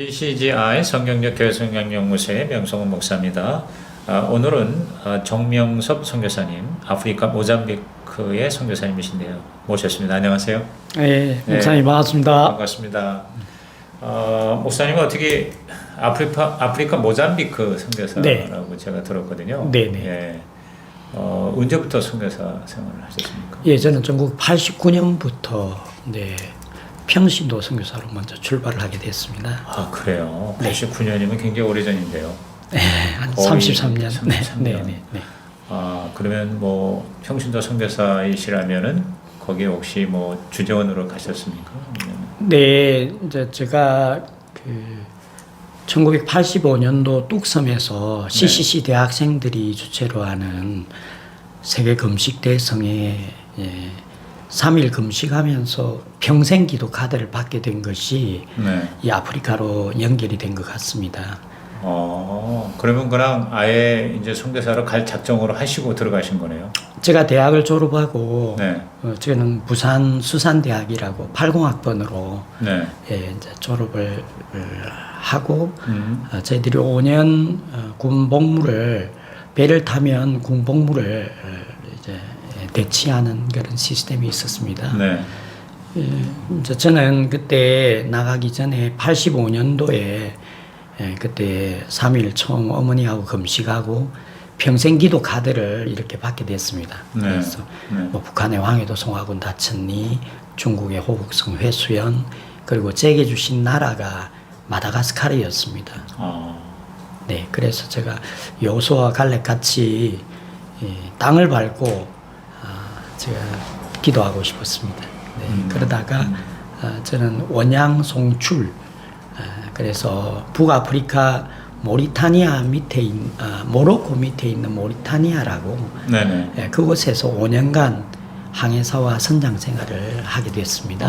BCGI 성경적 교회성경연구소의 명성훈 목사입니다. 오늘은 정명섭 선교사님, 아프리카 모잠비크의 선교사님이신데요. 모셨습니다. 안녕하세요. 네, 목사님 반갑습니다. 반갑습니다. 목사님은 어떻게 아프리카 모잠비크 선교사라고 네. 제가 들었거든요. 네네. 예. 언제부터 선교사 생활을 하셨습니까? 예, 저는 전국 89년부터 평신도 선교사로 먼저 출발을 하게 됐습니다. 아, 그래요? 네. 89년이면 굉장히 오래전인데요. 네, 한 거의 33년. 33년. 네. 그러면 뭐 평신도 선교사이시라면은 거기에 혹시 뭐 주재원으로 가셨습니까? 네, 이제 제가 1985년도 뚝섬에서 CCC 대학생들이 주최로 하는 세계 금식 대성에 3일 금식하면서 평생 기도 카드를 받게 된 것이 네. 이 아프리카로 연결이 된 것 같습니다. 그러면 그냥 아예 이제 선교사로 갈 작정으로 하시고 들어가신 거네요. 제가 대학을 졸업하고 네. 저는 부산 수산대학이라고 80학번으로 네. 이제 졸업을 하고 저희들이 5년 군 복무를 배를 타면 군 복무를 이제 대치하는 그런 시스템이 있었습니다. 네. 이제 저는 그때 나가기 전에 85년도에 그때 3일 처음 어머니하고 금식하고 평생 기도 카드를 이렇게 받게 됐습니다. 네. 그래서 뭐 북한의 황해도 송화군 다천리, 중국의 호북성 회수연, 그리고 제게 주신 나라가 마다가스카르였습니다. 네, 그래서 제가 여호수아와 갈렙 같이 땅을 밟고 제가 기도하고 싶었습니다. 네, 그러다가 저는 원양 송출, 그래서 북아프리카 모리타니아 밑에 모로코 밑에 있는 모리타니아라고 네네. 그곳에서 5년간 항해사와 선장 생활을 하게 됐습니다.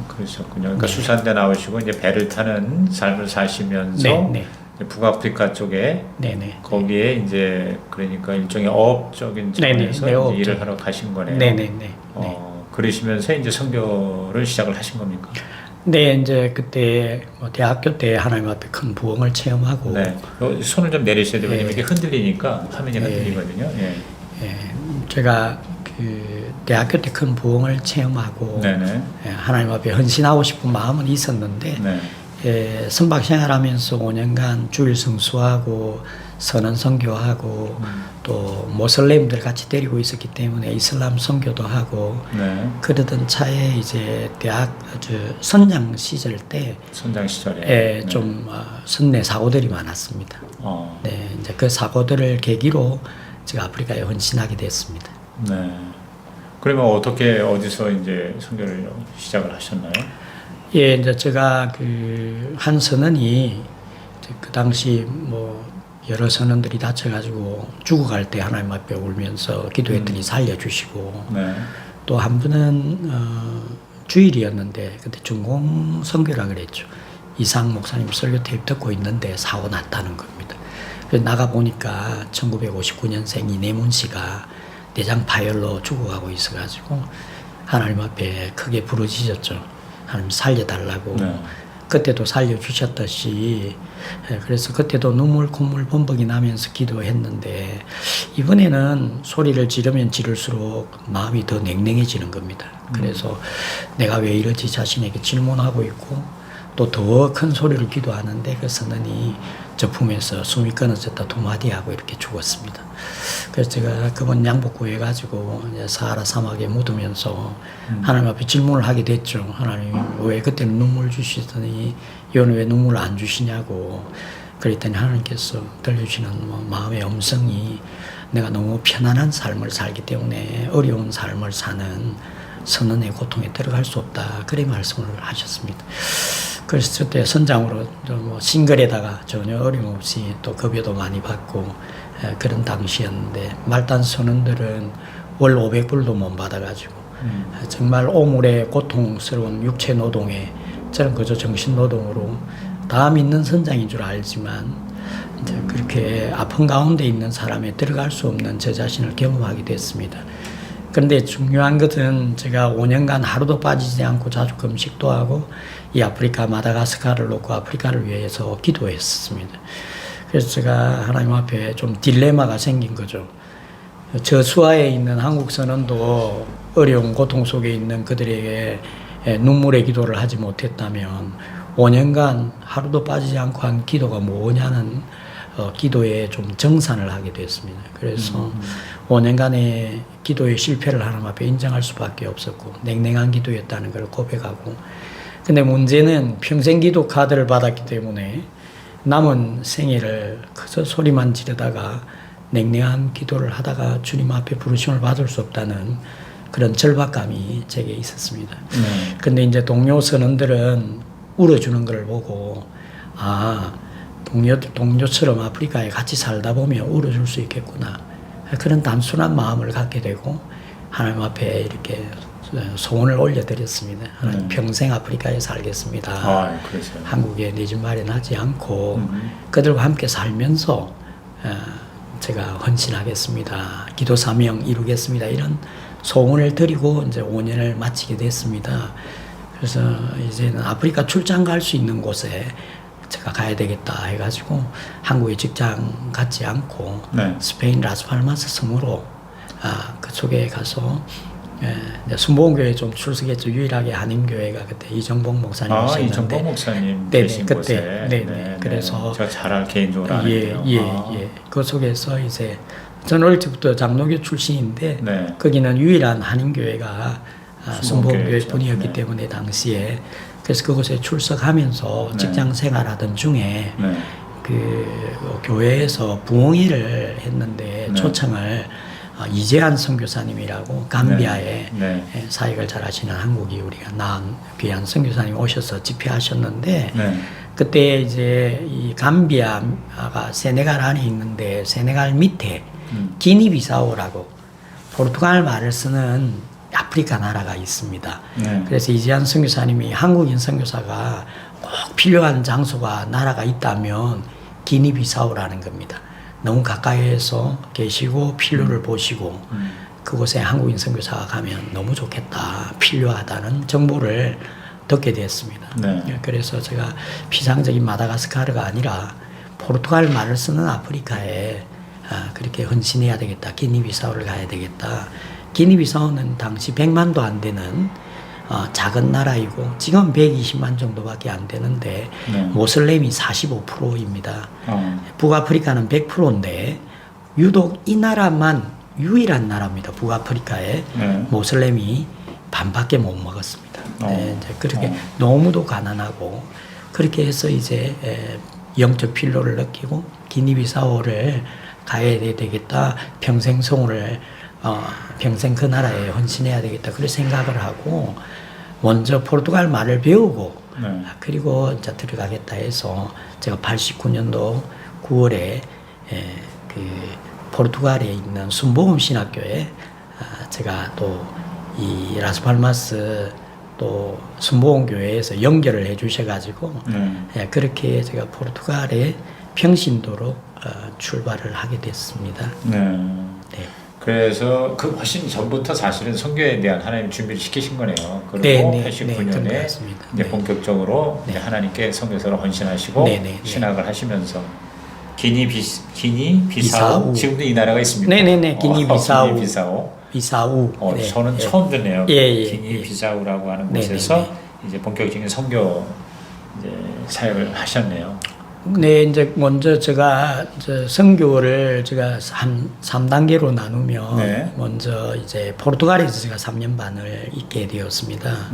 그러셨군요. 그러니까 네. 수산대 나오시고 이제 배를 타는 삶을 사시면서 네. 북아프리카 쪽에 네네. 거기에 이제 그러니까 일종의 어업적인 차원에서 네네. 이제 일을 하러 가신 거네요. 네네네. 그러시면서 이제 선교를 시작을 하신 겁니까? 네, 이제 그때 뭐 대학교 때 하나님 앞에 큰 부흥을 체험하고 네. 손을 좀 내리셔야 돼요. 왜냐면 네. 이게 흔들리니까 화면이 네. 흔들리거든요. 예. 제가 대학교 때 큰 부흥을 체험하고 네네. 하나님 앞에 헌신하고 싶은 마음은 있었는데 네. 선박 생활하면서 5년간 주일 성수하고 선언 선교하고 또 모슬렘들 같이 데리고 있었기 때문에 이슬람 선교도 하고 네. 그러던 차에 이제 대학 선장 시절 때 선장 시절에 좀 선내 사고들이 많았습니다. 네, 이제 그 사고들을 계기로 제가 아프리카에 헌신하게 됐습니다. 네. 그러면 어떻게 어디서 이제 선교를 시작을 하셨나요? 예, 이제 제가 한 선원이 그 당시 뭐 여러 선원들이 다쳐가지고 죽어갈 때 하나님 앞에 울면서 기도했더니 살려주시고 네. 또 한 분은 주일이었는데 그때 중공 선교라 그랬죠. 이상 목사님 설교 테이프 듣고 있는데 사고 났다는 겁니다. 그래서 나가 보니까 1959년생 이내문 씨가 내장 파열로 죽어가고 있어가지고 하나님 앞에 크게 부르짖었죠. 하나님 살려달라고. 네. 그때도 살려주셨듯이 그래서 그때도 눈물 콧물 범벅이 나면서 기도했는데 이번에는 소리를 지르면 지를수록 마음이 더 냉랭해지는 겁니다. 그래서 내가 왜 이러지 자신에게 질문하고 있고 또 더 큰 소리를 기도하는데 그 선언이 저 품에서 숨이 끊어졌다 두 마디 하고 이렇게 죽었습니다. 그래서 제가 그분 양복 구해가지고 사하라 사막에 묻으면서 하나님 앞에 질문을 하게 됐죠. 하나님 왜 그때는 눈물 주시더니 이거는 왜 눈물 안 주시냐고. 그랬더니 하나님께서 들려주시는 마음의 음성이 내가 너무 편안한 삶을 살기 때문에 어려운 삶을 사는 선언의 고통에 들어갈 수 없다. 그런 말씀을 하셨습니다. 그래서 그때 선장으로 뭐 싱글에다가 전혀 어림없이 또 급여도 많이 받고 그런 당시였는데 말단 선원들은 월 500불도 못 받아가지고 정말 오물의 고통스러운 육체 노동에 저는 그저 정신 노동으로 다 믿는 선장인 줄 알지만 이제 그렇게 아픈 가운데 있는 사람에 들어갈 수 없는 제 자신을 경험하게 됐습니다. 그런데 중요한 것은 제가 5년간 하루도 빠지지 않고 자주 금식도 하고 이 아프리카 마다가스카르를 놓고 아프리카를 위해서 기도했습니다. 그래서 제가 하나님 앞에 좀 딜레마가 생긴 거죠. 저수하에 있는 한국 선원도 어려운 고통 속에 있는 그들에게 눈물의 기도를 하지 못했다면 5년간 하루도 빠지지 않고 한 기도가 뭐냐는 기도에 좀 정산을 하게 됐습니다. 그래서 5년간의 기도의 실패를 하나님 앞에 인정할 수밖에 없었고 냉랭한 기도였다는 걸 고백하고, 근데 문제는 평생 기도 카드를 받았기 때문에 남은 생애를 그저 소리만 지르다가 냉랭한 기도를 하다가 주님 앞에 부르심을 받을 수 없다는 그런 절박감이 제게 있었습니다. 근데 이제 동료 선원들은 울어주는 걸 보고 동료처럼 아프리카에 같이 살다 보면 울어줄 수 있겠구나. 그런 단순한 마음을 갖게 되고 하나님 앞에 이렇게 소원을 올려드렸습니다. 하나님 평생 아프리카에 살겠습니다. 한국에 내 집 마련하지 않고 그들과 함께 살면서 제가 헌신하겠습니다. 기도 사명 이루겠습니다. 이런 소원을 드리고 이제 5년을 마치게 됐습니다. 그래서 이제는 아프리카 출장 갈 수 있는 곳에 제가 가야 되겠다 해가지고 한국에 직장 갖지 않고 스페인 라스팔마스 섬으로 그쪽에 가서 순복음교회 좀 출석했죠. 유일하게 한인교회가 그때 이정복 목사님이셨는데 이정복 목사님 계신 곳에 그래서 제가 잘 개인적으로 아는데요. 그 속에서 이제 저는 어릴 때부터 장로교 출신인데 거기는 유일한 한인교회가 순복음교회 뿐이었기 때문에 당시에 그래서 그곳에 출석하면서 직장 생활하던 중에 그 교회에서 부흥회를 했는데 초청을 이재한 선교사님이라고 감비아에 사역을 잘하시는 한국이 우리가 낳은 귀한 선교사님 오셔서 집회하셨는데 그때 이제 이 감비아가 세네갈 안에 있는데 세네갈 밑에 기니비사오라고 포르투갈 말을 쓰는 아프리카 나라가 있습니다. 그래서 이재한 선교사님이 한국인 선교사가 꼭 필요한 장소가 나라가 있다면 기니비사오라는 겁니다. 너무 가까이에서 계시고 필요를 보시고 그곳에 한국인 선교사가 가면 너무 좋겠다, 필요하다는 정보를 듣게 됐습니다. 그래서 제가 피상적인 마다가스카르가 아니라 포르투갈 말을 쓰는 아프리카에 그렇게 헌신해야 되겠다, 기니비사오를 가야 되겠다. 기니비사오는 당시 100만도 안 되는 작은 나라이고 지금 120만 정도밖에 안 되는데 모슬렘이 45%입니다. 북아프리카는 100%인데 유독 이 나라만 유일한 나라입니다. 북아프리카에 모슬렘이 반밖에 못 먹었습니다. 이제 그렇게 너무도 가난하고 그렇게 해서 이제 영적 필요를 느끼고 기니비사오를 가야 되겠다. 평생 성을 평생 그 나라에 헌신해야 되겠다. 그런 생각을 하고 먼저 포르투갈 말을 배우고 그리고 이제 들어가겠다 해서 제가 89년도 9월에 그 포르투갈에 있는 순복음 신학교에 제가 또 이 라스팔마스 또 순복음 교회에서 연결을 해주셔가지고 그렇게 제가 포르투갈에 평신도로 출발을 하게 됐습니다. 그래서 그 훨씬 전부터 사실은 선교에 대한 하나님 준비를 시키신 거네요. 그리고 89년에 이제 본격적으로 이제 하나님께 선교사로 헌신하시고 신학을 하시면서 기니비사우 지금도 이 나라가 있습니다. 기니비사우. 저는 처음 듣네요. 기니비사우라고 하는 곳에서 이제 본격적인 선교 이제 사역을 하셨네요. 이제 먼저 제가 선교를 제가 한 3단계로 나누면 먼저 이제 포르투갈에서 제가 3년 반을 있게 되었습니다.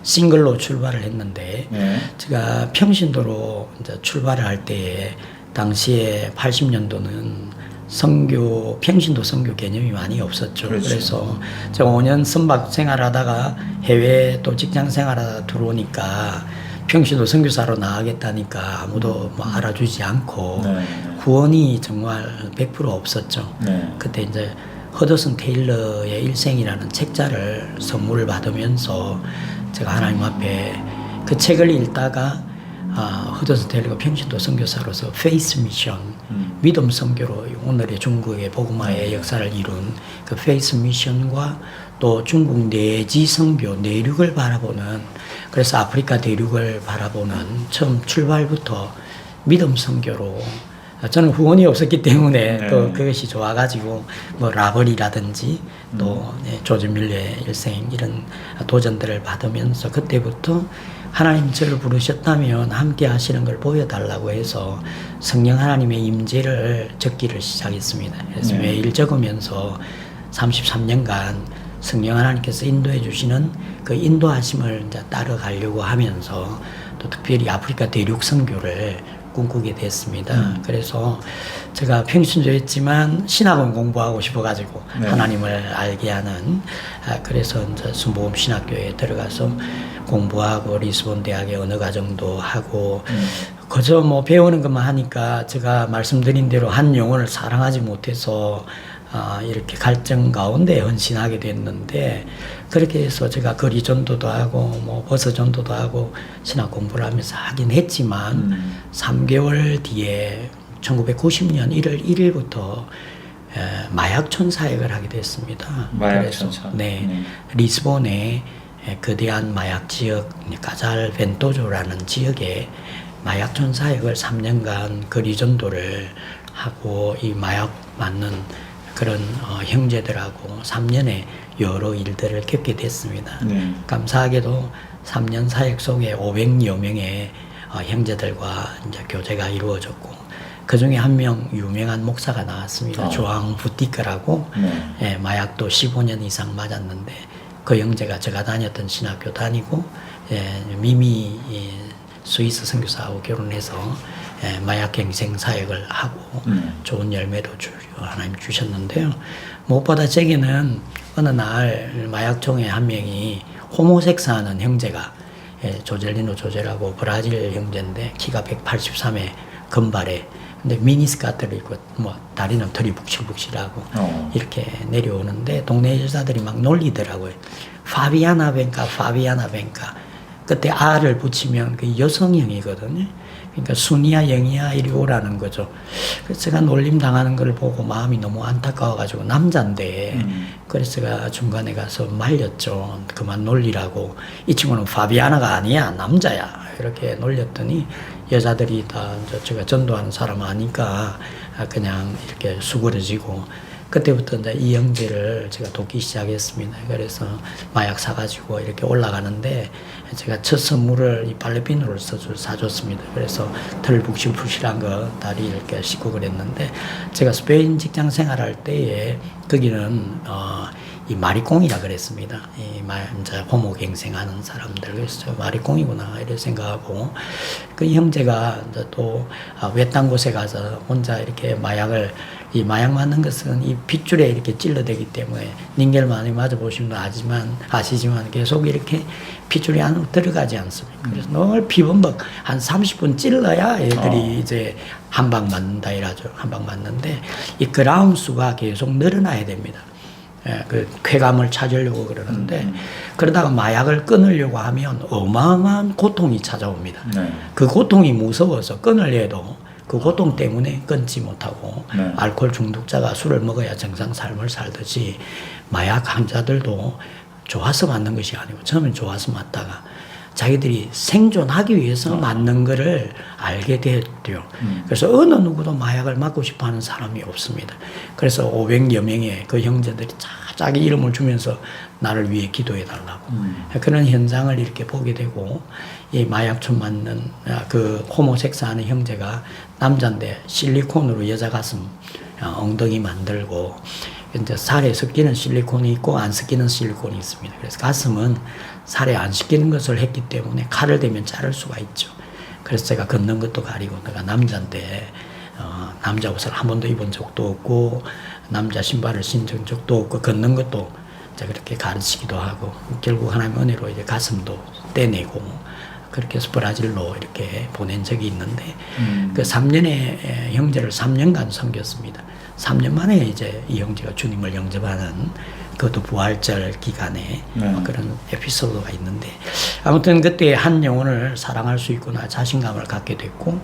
싱글로 출발을 했는데 제가 평신도로 이제 출발을 할 때에 당시에 80년도는 평신도 선교 개념이 많이 없었죠. 그래서 제가 5년 선박 생활하다가 해외 또 직장 생활하다 들어오니까 평신도 선교사로 나가겠다니까 아무도 뭐 알아주지 않고 후원이 정말 100% 없었죠. 그때 이제 허더슨 테일러의 일생이라는 책자를 선물을 받으면서 제가 하나님 앞에 그 책을 읽다가 허드스텔리가 평신도 선교사로서 페이스 미션, 믿음 선교로 오늘의 중국의 복음화의 역사를 이룬 그 페이스 미션과 또 중국 내지 선교, 내륙을 바라보는, 그래서 아프리카 대륙을 바라보는 처음 출발부터 믿음 선교로, 저는 후원이 없었기 때문에 또 그것이 좋아가지고 뭐 라벌이라든지 또 조지 밀러의 일생 이런 도전들을 받으면서 그때부터 하나님 저를 부르셨다면 함께 하시는 걸 보여달라고 해서 성령 하나님의 임재를 적기를 시작했습니다. 그래서 매일 적으면서 33년간 성령 하나님께서 인도해 주시는 그 인도하심을 이제 따라가려고 하면서 또 특별히 아프리카 대륙 선교를 꿈꾸게 됐습니다. 그래서 제가 평신도였지만 신학원 공부하고 싶어가지고 하나님을 알게 하는, 그래서 이제 순복음 신학교에 들어가서 공부하고 리스본 대학의 언어과정도 하고 그저 뭐 배우는 것만 하니까 제가 말씀드린 대로 한 영혼을 사랑하지 못해서 이렇게 갈증 가운데 헌신하게 됐는데, 그렇게 해서 제가 거리 전도도 하고 뭐 버스 전도도 하고 신학 공부를 하면서 하긴 했지만 3개월 뒤에 1990년 1월 1일부터 마약촌 사역을 하게 됐습니다. 마약촌사. 네, 리스본의 거대한 마약 지역 까잘 벤토조라는 지역에 마약촌 사역을 3년간 거리 전도를 하고 이 마약 맞는 그런 형제들하고 3년의 여러 일들을 겪게 됐습니다. 감사하게도 3년 사역 속에 500여 명의 형제들과 이제 교제가 이루어졌고, 그 중에 한 명 유명한 목사가 나왔습니다. 조앙 부티크라고. 마약도 15년 이상 맞았는데 그 형제가 제가 다녔던 신학교 다니고 미미 스위스 선교사하고 결혼해서 마약 갱생 사역을 하고 좋은 열매도 하나님 주셨는데요. 무엇보다 제게는 어느 날 마약총회 한 명이 호모섹스하는 형제가, 조젤리노 조젤하고 브라질 형제인데 키가 183에 금발에, 근데 미니스커트를 입고 뭐 다리는 털이 북실북실하고 이렇게 내려오는데 동네 여자들이 막 놀리더라고요. 파비아나 벤카, 파비아나 벤카. 그때 R을 붙이면 그 여성형이거든요. 그러니까 순이야 영이야 이리 오라는 거죠. 그래서 제가 놀림 당하는 걸 보고 마음이 너무 안타까워가지고, 남자인데 그래서 제가 중간에 가서 말렸죠. 그만 놀리라고. 이 친구는 파비아나가 아니야, 남자야. 이렇게 놀렸더니 여자들이 다 제가 전도하는 사람 아니까 그냥 이렇게 수그러지고, 그때부터 이제 이 형제를 제가 돕기 시작했습니다. 그래서 마약 사가지고 이렇게 올라가는데 제가 첫 선물을 이 빨래비누를 사줬습니다. 그래서 털 북실북실한 거 다리 이렇게 씻고 그랬는데, 제가 스페인 직장 생활할 때에 거기는 이 마리꽁이라 그랬습니다. 이제 호모갱생하는 사람들. 그래서 마리꽁이구나 이렇게 생각하고, 그 형제가 이제 또 외딴 곳에 가서 혼자 이렇게 이 마약 맞는 것은 이 핏줄에 이렇게 찔러대기 때문에, 닌겔 많이 맞아보시면 아시지만 계속 이렇게 핏줄이 안으로 들어가지 않습니까? 그래서 늘 피범벅 한 30분 찔러야 애들이 이제 한 방 맞는다 이라죠. 한 방 맞는데 이 그라운 수가 계속 늘어나야 됩니다. 그 쾌감을 찾으려고 그러는데 그러다가 마약을 끊으려고 하면 어마어마한 고통이 찾아옵니다. 그 고통이 무서워서 끊으려 해도 그 고통 때문에 끊지 못하고, 알코올 중독자가 술을 먹어야 정상 삶을 살듯이 마약 환자들도 좋아서 맞는 것이 아니고 처음엔 좋아서 맞다가 자기들이 생존하기 위해서 맞는 거를 알게 됐대요. 그래서 어느 누구도 마약을 맞고 싶어 하는 사람이 없습니다. 그래서 500여 명의 그 형제들이 자기 이름을 주면서 나를 위해 기도해 달라고. 그런 현상을 이렇게 보게 되고, 이 마약촌 맞는 그 호모섹스하는 형제가 남자인데 실리콘으로 여자 가슴 엉덩이 만들고, 이제 살에 섞이는 실리콘이 있고 안 섞이는 실리콘이 있습니다. 그래서 가슴은 살에 안 섞이는 것을 했기 때문에 칼을 대면 자를 수가 있죠. 그래서 제가 걷는 것도 가리고, 내가 남자인데 남자 옷을 한 번도 입은 적도 없고 남자 신발을 신은 적도 없고 걷는 것도 제가 그렇게 가르치기도 하고, 결국 하나님의 은혜로 이제 가슴도 떼내고 그렇게 해서 브라질로 이렇게 보낸 적이 있는데, 그 3년의 형제를 3년간 섬겼습니다. 3년 만에 이제 이 형제가 주님을 영접하는 그것도 부활절 기간에 그런 에피소드가 있는데 아무튼 그때 한 영혼을 사랑할 수 있구나 자신감을 갖게 됐고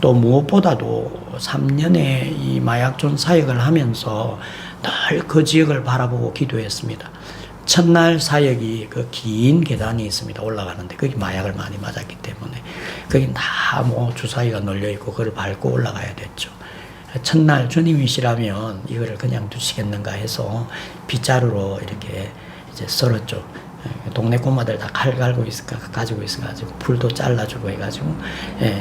또 무엇보다도 3년의 이 마약촌 사역을 하면서 늘 그 지역을 바라보고 기도했습니다. 첫날 사역이 그 긴 계단이 있습니다. 올라가는데 거기 마약을 많이 맞았기 때문에 거기 다 뭐 주사위가 널려 있고 그걸 밟고 올라가야 됐죠. 첫날 주님이시라면 이거를 그냥 두시겠는가 해서 빗자루로 이렇게 이제 썰었죠. 동네 꼬마들 다 칼 가지고 있어가지고 불도 잘라주고 해가지고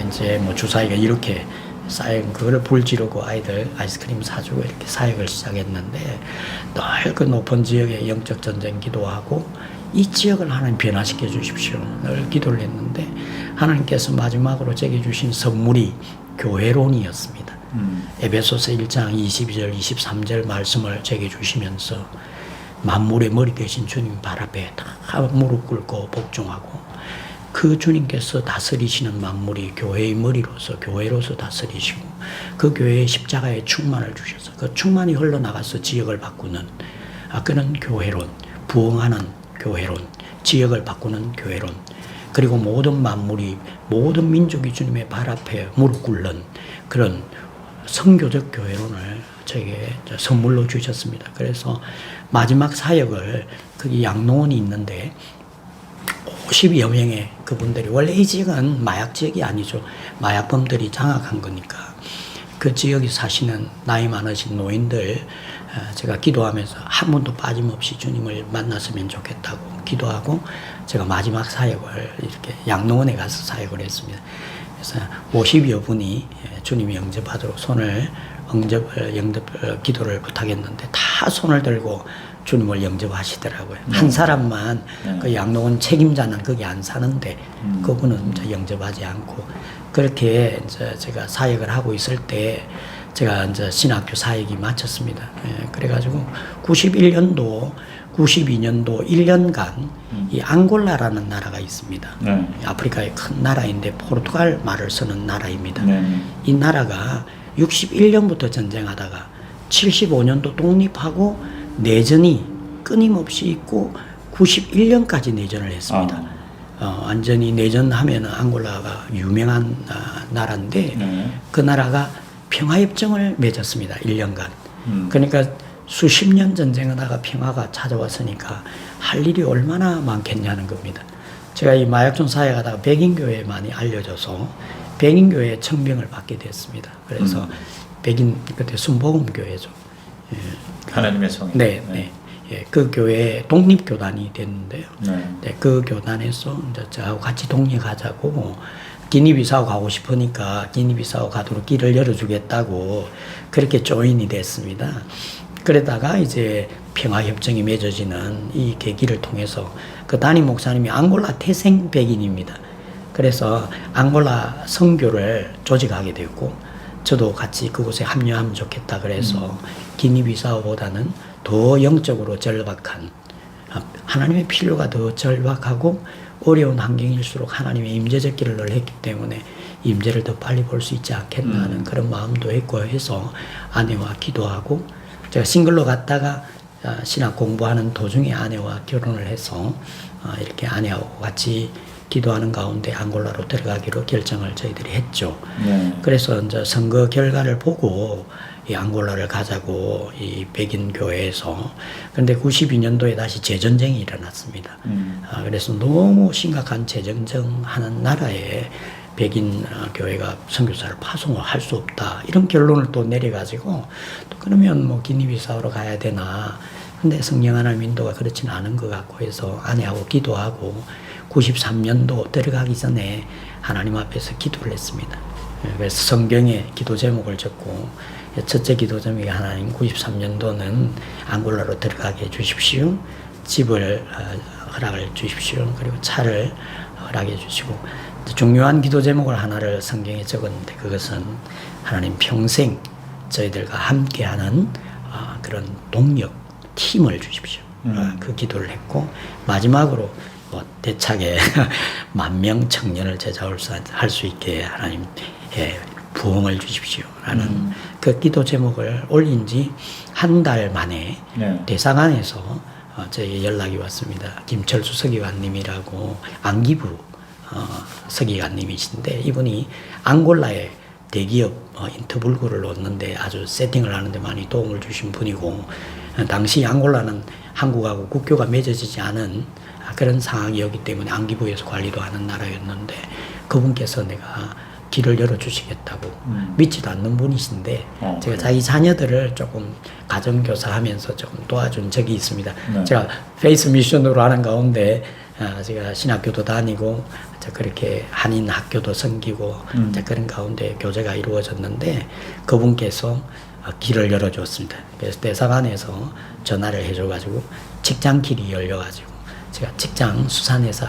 이제 뭐 주사위가 이렇게 쌓인 그거를 불 지르고 아이들 아이스크림 사주고 이렇게 사역을 시작했는데 늘 그 높은 지역에 영적 전쟁 기도하고 이 지역을 하나님 변화시켜 주십시오. 늘 기도를 했는데 하나님께서 마지막으로 제게 주신 선물이 교회론이었습니다. 에베소서 1장 22절 23절 말씀을 제게 주시면서 만물의 머리 되신 주님 발 앞에 다 무릎 꿇고 복종하고 그 주님께서 다스리시는 만물이 교회의 머리로서 교회로서 다스리시고 그 교회의 십자가의 충만을 주셔서 그 충만이 흘러나가서 지역을 바꾸는 그런 교회론, 부흥하는 교회론, 지역을 바꾸는 교회론 그리고 모든 만물이 모든 민족이 주님의 발 앞에 무릎 꿇는 그런 선교적 교회론을 저에게 선물로 주셨습니다. 그래서 마지막 사역을 거기 양농원이 있는데 50여 명의 그분들이 원래 이 지역은 마약 지역이 아니죠. 마약범들이 장악한 거니까 그 지역에 사시는 나이 많으신 노인들 제가 기도하면서 한 번도 빠짐없이 주님을 만났으면 좋겠다고 기도하고 제가 마지막 사역을 이렇게 양농원에 가서 사역을 했습니다. 그래서 50여 분이 주님 영접하도록 손을 영접 기도를 부탁했는데 다 손을 들고 주님을 영접하시더라고요. 한 사람만 그 양농원 책임자는 거기 안 사는데 그분은 이제 영접하지 않고 그렇게 이제 제가 사역을 하고 있을 때 제가 이제 신학교 사역이 마쳤습니다. 그래가지고 91년도 92년도 1년간 이 앙골라라는 나라가 있습니다. 아프리카의 큰 나라인데 포르투갈 말을 쓰는 나라입니다. 이 나라가 61년부터 전쟁하다가 75년도 독립하고 내전이 끊임없이 있고 91년까지 내전을 했습니다. 완전히 내전하면 앙골라가 유명한 나라인데 그 나라가 평화협정을 맺었습니다. 1년간. 그러니까 수십 년 전쟁하다가 평화가 찾아왔으니까 할 일이 얼마나 많겠냐는 겁니다. 제가 이 마약촌 사역하다가 백인교회에 많이 알려져서 백인교회에 청빙을 받게 됐습니다. 그래서 백인 그때 순복음교회죠. 하나님의 성인. 네. 그 교회 독립교단이 됐는데요. 그 교단에서 이제 저하고 같이 독립하자고 기니비사우 가고 싶으니까 기니비사우 가도록 길을 열어주겠다고 그렇게 조인이 됐습니다. 그러다가 이제 평화협정이 맺어지는 이 계기를 통해서 그 담임 목사님이 앙골라 태생 백인입니다. 그래서 앙골라 선교를 조직하게 됐고 저도 같이 그곳에 합류하면 좋겠다 그래서 기니비사우보다는 더 영적으로 절박한 하나님의 필요가 더 절박하고 어려운 환경일수록 하나님의 임재적 길을 늘 했기 때문에 임재를 더 빨리 볼 수 있지 않겠나 하는 그런 마음도 했고 해서 아내와 기도하고 제가 싱글로 갔다가 신학 공부하는 도중에 아내와 결혼을 해서 이렇게 아내하고 같이 기도하는 가운데 앙골라로 들어가기로 결정을 저희들이 했죠. 그래서 이제 선거 결과를 보고 이 앙골라를 가자고 이 백인 교회에서 그런데 92년도에 다시 재전쟁이 일어났습니다. 그래서 너무 심각한 재전쟁 하는 나라에 백인 교회가 선교사를 파송을 할 수 없다 이런 결론을 또 내려가지고 또 그러면 뭐 기니비사우로 가야 되나 근데 성령 하나님 인도가 그렇지는 않은 것 같고 해서 아내하고 기도하고 93년도 들어가기 전에 하나님 앞에서 기도를 했습니다. 그래서 성경에 기도 제목을 적고 첫째 기도 제목이 하나님 93년도는 앙골라로 들어가게 해주십시오. 집을 허락을 주십시오. 그리고 차를 허락해 주시고 중요한 기도 제목을 하나를 성경에 적었는데 그것은 하나님 평생 저희들과 함께하는 그런 동력, 팀을 주십시오. 그 기도를 했고 마지막으로 대차게 10,000명 청년을 제자할 수 있게 하나님 부흥을 주십시오라는 그 기도 제목을 올린 지 한 달 만에 네. 대사관에서 저희 연락이 왔습니다. 김철수 서기관님이라고 안기부 서기관님이신데 이분이 앙골라에 대기업 인터불구를 놓는데 아주 세팅을 하는데 많이 도움을 주신 분이고 당시 앙골라는 한국하고 국교가 맺어지지 않은 그런 상황이었기 때문에 안기부에서 관리도 하는 나라였는데 그분께서 내가 길을 열어주시겠다고 믿지도 않는 분이신데 제가 자기 자녀들을 조금 가정교사하면서 조금 도와준 적이 있습니다. 네. 제가 페이스 미션으로 하는 가운데 제가 신학교도 다니고 그렇게 한인 학교도 섬기고 그런 가운데 교제가 이루어졌는데 그분께서 길을 열어줬습니다. 그래서 대사관에서 전화를 해줘가지고 직장길이 열려가지고 제가 직장 수산회사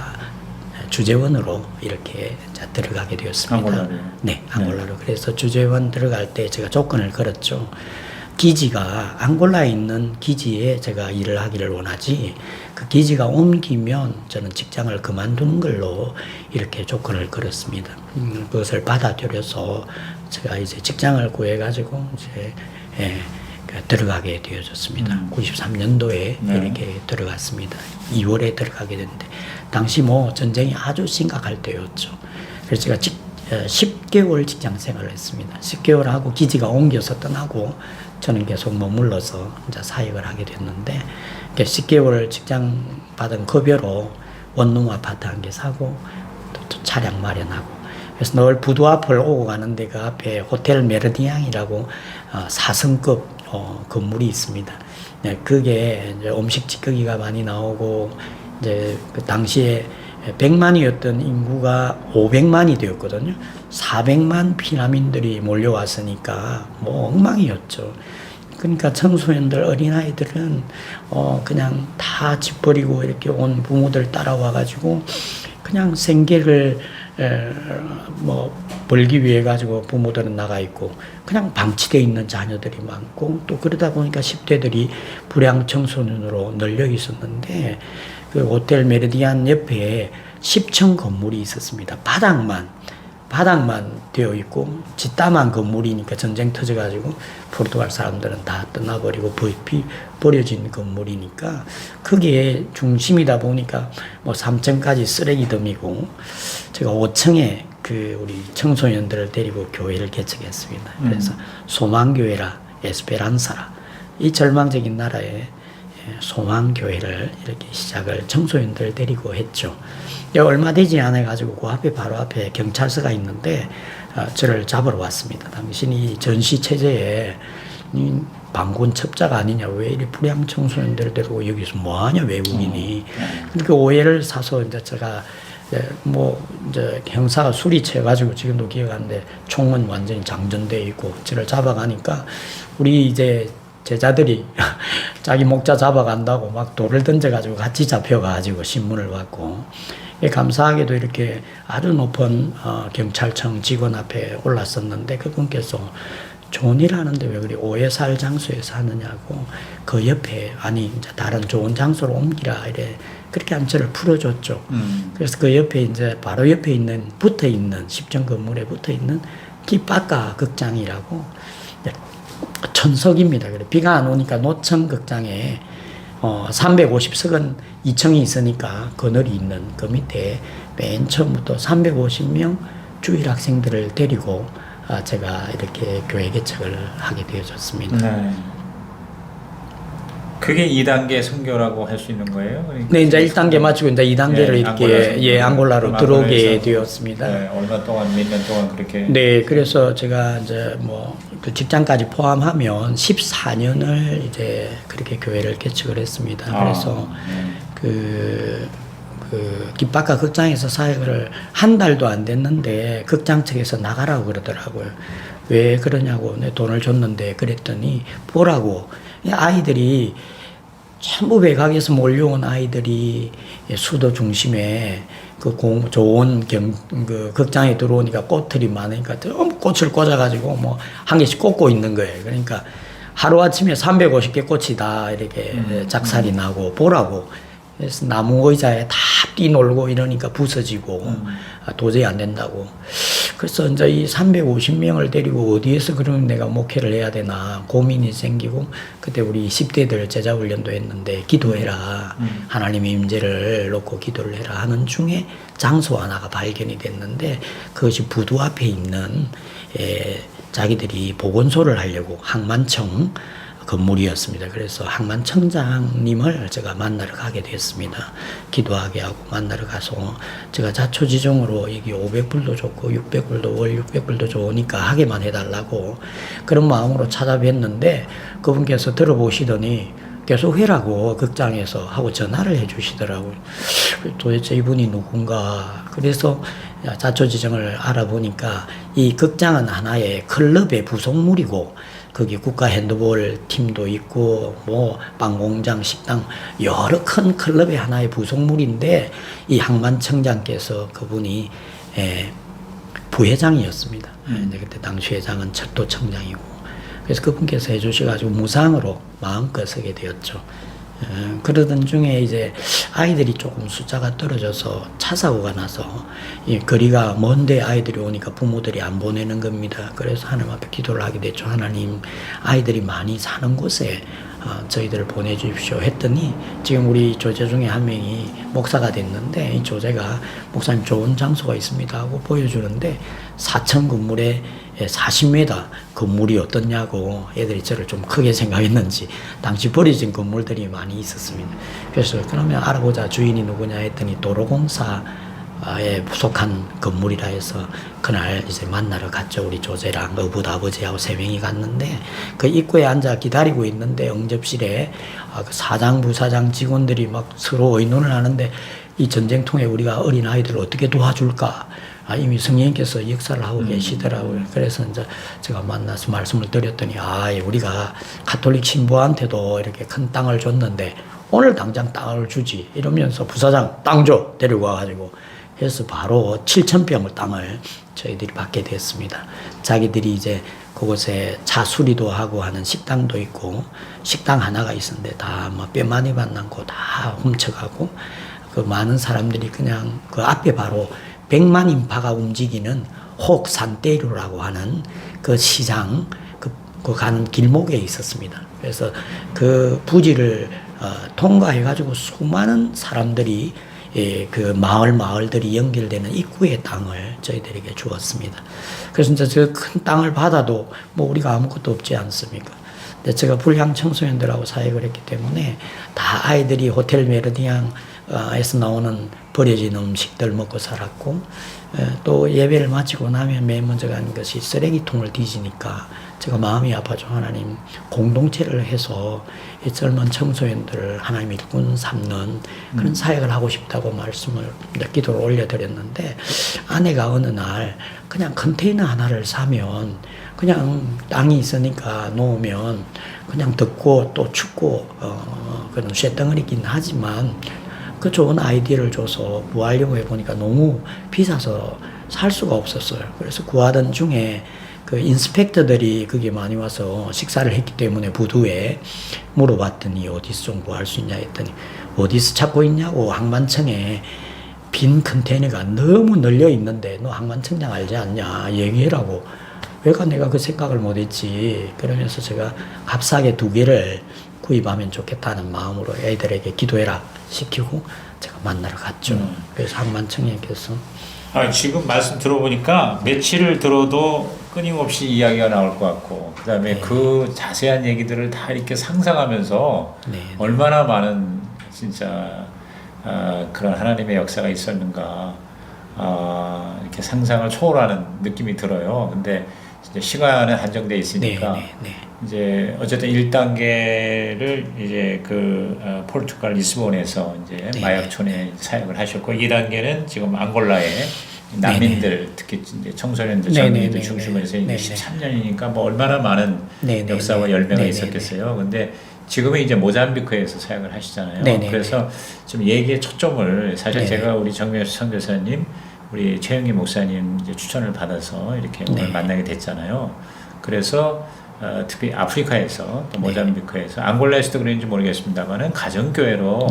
주재원으로 이렇게 들어가게 되었습니다. 앙골라로요? 네, 앙골라로. 그래서 주재원 들어갈 때 제가 조건을 걸었죠. 기지가 앙골라에 있는 기지에 제가 일을 하기를 원하지 그 기지가 옮기면 저는 직장을 그만두는 걸로 이렇게 조건을 걸었습니다. 그것을 받아들여서 제가 이제 직장을 구해가지고 이제 들어가게 되어졌습니다. 93년도에 네. 이렇게 들어갔습니다. 2월에 들어가게 됐는데 당시 뭐 전쟁이 아주 심각할 때였죠. 그래서 제가 10개월 직장 생활을 했습니다. 10개월 하고 기지가 옮겨서 떠나고 저는 계속 머물러서 이제 사역을 하게 됐는데 10개월 직장 받은 급여로 원룸 아파트 한 개 사고 또 차량 마련하고 그래서 늘 부두 앞을 오고 가는데 그 앞에 호텔 메르디앙이라고 4성급 건물이 있습니다. 네, 그게 이제 음식 찌꺼기가 많이 나오고 이제 그 당시에 100만이었던 인구가 500만이 되었거든요. 400만 피난민들이 몰려왔으니까 뭐 엉망이었죠. 그러니까 청소년들, 어린아이들은 그냥 다 집 버리고 이렇게 온 부모들 따라와가지고 그냥 생계를 벌기 위해 가지고 부모들은 나가 있고 그냥 방치되어 있는 자녀들이 많고 또 그러다 보니까 10대들이 불량 청소년으로 널려 있었는데 그 호텔 메르디안 옆에 10층 건물이 있었습니다. 바닥만 되어 있고 짓다만 건물이니까 전쟁 터져가지고 포르투갈 사람들은 다 떠나버리고 버려진 건물이니까 그게 중심이다 보니까 뭐 3층까지 쓰레기 덤이고 제가 5층에 그 우리 청소년들을 데리고 교회를 개척했습니다. 그래서 소망교회라 에스페란사라 이 절망적인 나라에 소망교회를 이렇게 시작을 청소년들 데리고 했죠. 얼마 되지 않아 가지고 그 앞에 바로 앞에 경찰서가 있는데 저를 잡으러 왔습니다. 당신이 전시 체제에 반군 첩자가 아니냐, 왜 이리 불량 청소년들을 데리고 여기서 뭐하냐 외국인이. 그렇게 오해를 사서 이제 제가 이제 형사가 술이 채가지고 지금도 기억하는데 총은 완전히 장전돼 있고 저를 잡아가니까 우리 이제 제자들이 자기 목자 잡아간다고 막 돌을 던져가지고 같이 잡혀가지고 신문을 받고 감사하게도 이렇게 아주 높은 경찰청 직원 앞에 올랐었는데 그분께서 좋은 일 하는데 왜 그리 오해 살 장소에서 하느냐고 그 옆에 아니 이제 다른 좋은 장소로 옮기라 이래 그렇게 하면 저를 풀어줬죠. 그래서 그 옆에 이제 바로 옆에 있는 붙어 있는 10층 건물에 붙어 있는 기빠까 극장이라고 천석입니다. 그래 비가 안 오니까 노천 극장에 350석은 2층이 있으니까 그늘이 있는 그 밑에 맨 처음부터 350명 주일 학생들을 데리고 제가 이렇게 교회 개척을 하게 되어졌습니다. 네. 그게 2단계 선교라고 할 수 있는 거예요? 그러니까 네, 이제 1단계 마치고 이제 2단계를 이렇게 앙골라로 들어오게 되었습니다. 네, 얼마 동안 몇 년 동안 그렇게. 네, 그래서 제가 이제 그 직장까지 포함하면 14년을 이제 그렇게 교회를 개척을 했습니다. 그래서 그 기빠카 극장에서 사역을 한 달도 안 됐는데 극장 측에서 나가라고 그러더라고요. 왜 그러냐고 내 돈을 줬는데 그랬더니 보라고 아이들이 전부 외곽에서 몰려온 아이들이 수도 중심에 좋은 그 극장에 들어오니까 꽃들이 많으니까 꽃을 꽂아가지고 한 개씩 꽂고 있는 거예요. 그러니까 하루아침에 350개 꽃이 다 이렇게 작살이 나고 보라고 그래서 나무 의자에 다 뛰놀고 이러니까 부서지고 도저히 안 된다고. 그래서 이제 이 350명을 데리고 어디에서 그러면 내가 목회를 해야 되나 고민이 생기고, 그때 우리 10대들 제자훈련도 했는데 기도해라. 하나님의 임재를 놓고 기도를 해라 하는 중에 장소 하나가 발견이 됐는데, 그것이 부두 앞에 있는 자기들이 보건소를 하려고 항만청 건물이었습니다. 그래서 항만청장님을 제가 만나러 가게 됐습니다. 기도하게 하고 만나러 가서 제가 자초지종으로 여기 500불도 좋고 600불도 월 600불도 좋으니까 하게만 해달라고 그런 마음으로 찾아뵀는데, 그분께서 들어보시더니 계속 해라고 극장에서 하고 전화를 해주시더라고요. 도대체 이분이 누군가. 그래서 자초지종을 알아보니까 이 극장은 하나의 클럽의 부속물이고, 거기 국가 핸드볼 팀도 있고 뭐 빵공장, 식당 여러 큰 클럽의 하나의 부속물인데, 이 항만청장께서 그분이 부회장이었습니다. 그때 당시 회장은 철도청장이고, 그래서 그분께서 해주셔가지고 무상으로 마음껏 서게 되었죠. 그러던 중에 이제 아이들이 조금 숫자가 떨어져서 차 사고가 나서 이 거리가 먼데 아이들이 오니까 부모들이 안 보내는 겁니다. 그래서 하나님 앞에 기도를 하게 됐죠. 하나님, 아이들이 많이 사는 곳에 저희들을 보내주십시오 했더니, 지금 우리 조제 중에 한 명이 목사가 됐는데, 이 조제가 목사님 좋은 장소가 있습니다 하고 보여주는데 4층 건물에 40m 건물이 어떻냐고 애들이 저를 좀 크게 생각했는지 당시 버려진 건물들이 많이 있었습니다. 그래서 그러면 알아보자, 주인이 누구냐 했더니 도로공사에 속한 건물이라 해서 그날 이제 만나러 갔죠. 우리 조제랑 어부도 아버지하고 3명이 갔는데, 그 입구에 앉아 기다리고 있는데 응접실에 그 사장 부사장 직원들이 막 서로 의논을 하는데, 이 전쟁통에 우리가 어린 아이들을 어떻게 도와줄까? 이미 성령님께서 역사를 하고 계시더라고요. 그래서 이제 제가 만나서 말씀을 드렸더니, 우리가 가톨릭 신부한테도 이렇게 큰 땅을 줬는데 오늘 당장 땅을 주지 이러면서 부사장 땅 줘 데리고 와가지고 해서 바로 7,000평을 땅을 저희들이 받게 됐습니다. 자기들이 이제 그곳에 차 수리도 하고 하는 식당도 있고, 식당 하나가 있었는데 다 뭐 뼈 많이 만난 거 다 훔쳐가고, 그 많은 사람들이 그냥 그 앞에 바로 100만 인파가 움직이는 혹산대로라고 하는 그 시장, 그 가는 길목에 있었습니다. 그래서 그 부지를 통과해가지고 수많은 사람들이 그 마을들이 연결되는 입구의 땅을 저희들에게 주었습니다. 그래서 이제 저 큰 땅을 받아도 뭐 우리가 아무것도 없지 않습니까? 근데 제가 불량 청소년들하고 사역을 했기 때문에 다 아이들이 호텔 메르디앙에서 나오는 버려진 음식들 먹고 살았고, 또 예배를 마치고 나면 맨 먼저 가는 것이 쓰레기통을 뒤지니까 제가 마음이 아파져. 하나님, 공동체를 해서 이 젊은 청소년들을 하나님 일꾼 삼는 그런 사역을 하고 싶다고 말씀을 기도를 올려드렸는데, 아내가 어느 날 그냥 컨테이너 하나를 사면 그냥 땅이 있으니까 놓으면 그냥 덥고 또 춥고 그런 쇳덩어리긴 하지만 그 좋은 아이디어를 줘서 구하려고 해보니까 너무 비싸서 살 수가 없었어요. 그래서 구하던 중에 그 인스펙터들이 거기 많이 와서 식사를 했기 때문에 부두에 물어봤더니 어디서 좀 구할 수 있냐 했더니, 어디서 찾고 있냐고, 항만청에 빈 컨테이너가 너무 널려 있는데 너 항만청장 알지 않냐 얘기해라고. 왜가 내가 그 생각을 못했지. 그러면서 제가 값싸게 2개를 구입하면 좋겠다는 마음으로 애들에게 기도해라 시키고 제가 만나러 갔죠. 그래서 항만청장께서 지금 말씀 들어보니까 며칠을 들어도 끊임없이 이야기가 나올 것 같고, 그 다음에 네. 그 자세한 얘기들을 다 이렇게 상상하면서 네. 얼마나 많은 진짜 그런 하나님의 역사가 있었는가, 이렇게 상상을 초월하는 느낌이 들어요. 근데 이제 시간은 한정돼 있으니까 이제 어쨌든 1단계를 이제 그 포르투갈 리스본에서 이제 마약촌에 사역을 하셨고, 2단계는 지금 앙골라에 난민들, 특히 이제 청소년들, 젊은이들 중심으로 해서 13년이니까 뭐 얼마나 많은 역사와 열매가 있었겠어요. 근데 지금은 이제 모잠비크에서 사역을 하시잖아요. 그래서 좀 얘기의 초점을 사실 제가 우리 정명수 선교사님, 우리 최영기 목사님 이제 추천을 받아서 이렇게 오늘 만나게 됐잖아요. 그래서 특히 아프리카에서 또 모잠비크에서 앙골라에서도 그런지 모르겠습니다만은 가정교회로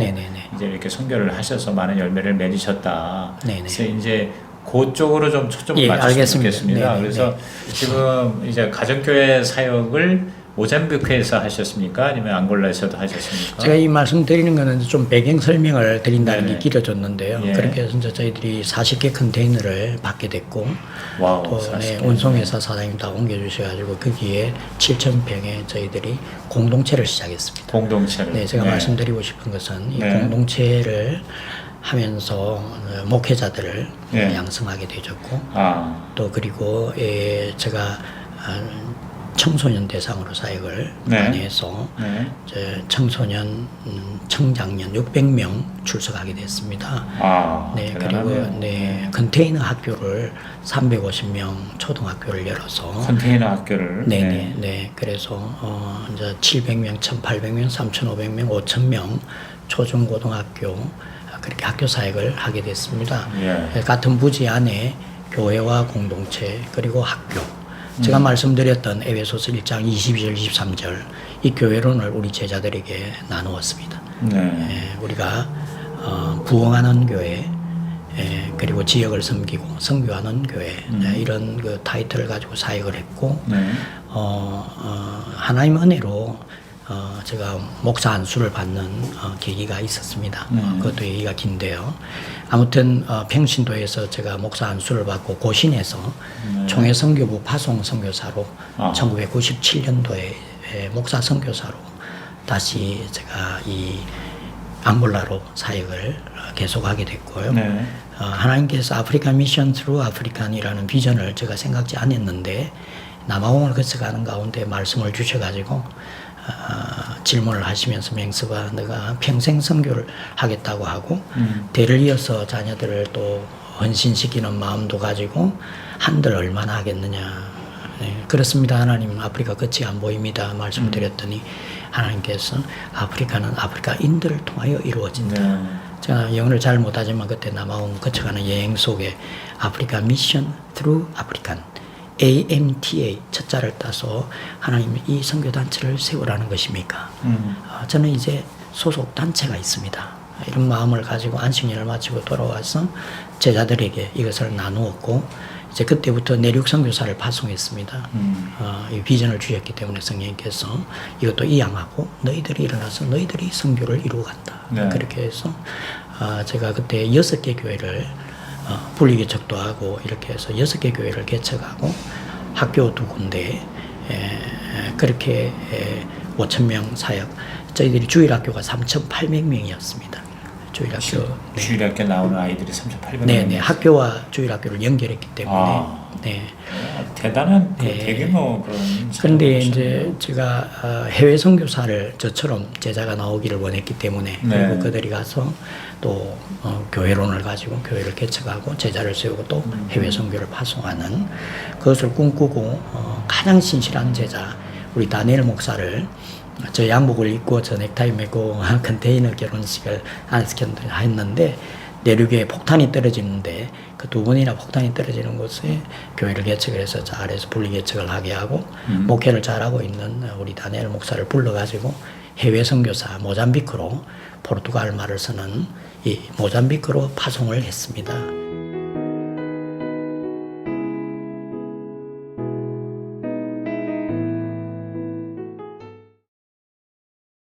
이제 이렇게 선교를 하셔서 많은 열매를 맺으셨다. 그래서 이제 그쪽으로 좀 초점을 맞추시면 좋겠습니다. 그래서 지금 이제 가정교회 사역을 모잠비크에서 하셨습니까? 아니면 앙골라에서도 하셨습니까? 제가 이 말씀 드리는 거는 좀 배경 설명을 드린다는 게 길어졌는데요. 그렇게 해서 이제 저희들이 40개 컨테이너를 받게 됐고, 와우, 또 운송회사 사장님 다 옮겨주셔가지고 거기에 7,000평에 저희들이 공동체를 시작했습니다. 공동체를. 네, 제가 말씀드리고 싶은 것은 이 공동체를 하면서 목회자들을 양성하게 되었고, 또 그리고 제가 청소년 대상으로 사역을 많이 해서 청소년, 청장년 600명 출석하게 됐습니다. 그리고 컨테이너 학교를 350명 초등학교를 열어서 컨테이너 학교를 그래서 이제 700명, 1,800명, 3,500명, 5,000명 초중고등학교 그렇게 학교 사역을 하게 됐습니다. 같은 부지 안에 교회와 공동체 그리고 학교 제가 말씀드렸던 에베소서 1장 22절 23절 이 교회론을 우리 제자들에게 나누었습니다. 우리가 부흥하는 교회 그리고 지역을 섬기고 선교하는 교회 이런 그 타이틀을 가지고 사역을 했고 하나님 은혜로 제가 목사 안수를 받는 계기가 있었습니다. 그것도 얘기가 긴데요. 아무튼 평신도에서 제가 목사 안수를 받고 고신에서 총회 선교부 파송 선교사로 1997년도에 목사 선교사로 다시 제가 이 앙골라로 사역을 계속하게 됐고요. 하나님께서 아프리칸 미션 트루 아프리칸이라는 비전을 제가 생각지 않았는데 남아공을 거쳐가는 가운데 말씀을 주셔가지고 질문을 하시면서 맹스가 너가 평생 선교를 하겠다고 하고 대를 이어서 자녀들을 또 헌신시키는 마음도 가지고 한들 얼마나 하겠느냐. 그렇습니다. 하나님 아프리카 끝이 안 보입니다. 말씀드렸더니 하나님께서 아프리카는 아프리카인들을 통하여 이루어진다. 제가 영어를 잘 못하지만 그때 남아공 거쳐가는 여행 속에 아프리카 미션 through 아프리칸 AMTA 첫 자를 따서 하나님이 이 선교단체를 세우라는 것입니까? 저는 이제 소속 단체가 있습니다. 이런 마음을 가지고 안식년을 마치고 돌아와서 제자들에게 이것을 나누었고 이제 그때부터 내륙 선교사를 파송했습니다. 이 비전을 주셨기 때문에 성령님께서 이것도 이양하고 너희들이 일어나서 너희들이 선교를 이루어간다. 그렇게 해서 제가 그때 6개 교회를 분리개척도 하고 이렇게 해서 6개 교회를 개척하고 학교 2군데 그렇게 5,000명 사역 저희들이 주일학교가 3,800명이었습니다. 주일학교 나오는 아이들이 3,800명. 학교와 주일학교를 연결했기 때문에 대단한 대규모 그런. 그런데 이제 제가 해외 선교사를 저처럼 제자가 나오기를 원했기 때문에 그리고 그들이 가서 또 교회론을 가지고 교회를 개척하고 제자를 세우고 또 해외 선교를 파송하는 그것을 꿈꾸고 가장 신실한 제자 우리 다니엘 목사를 저 양복을 입고 저 넥타이 메고 컨테이너 결혼식을 했는데 내륙에 폭탄이 떨어지는데 그 2번이나 폭탄이 떨어지는 곳에 교회를 개척을 해서 잘해서 분리개척을 하게 하고 목회를 잘하고 있는 우리 다니엘 목사를 불러가지고 해외 선교사 모잠비크로 포르투갈 말을 쓰는 이 모잠비크로 파송을 했습니다.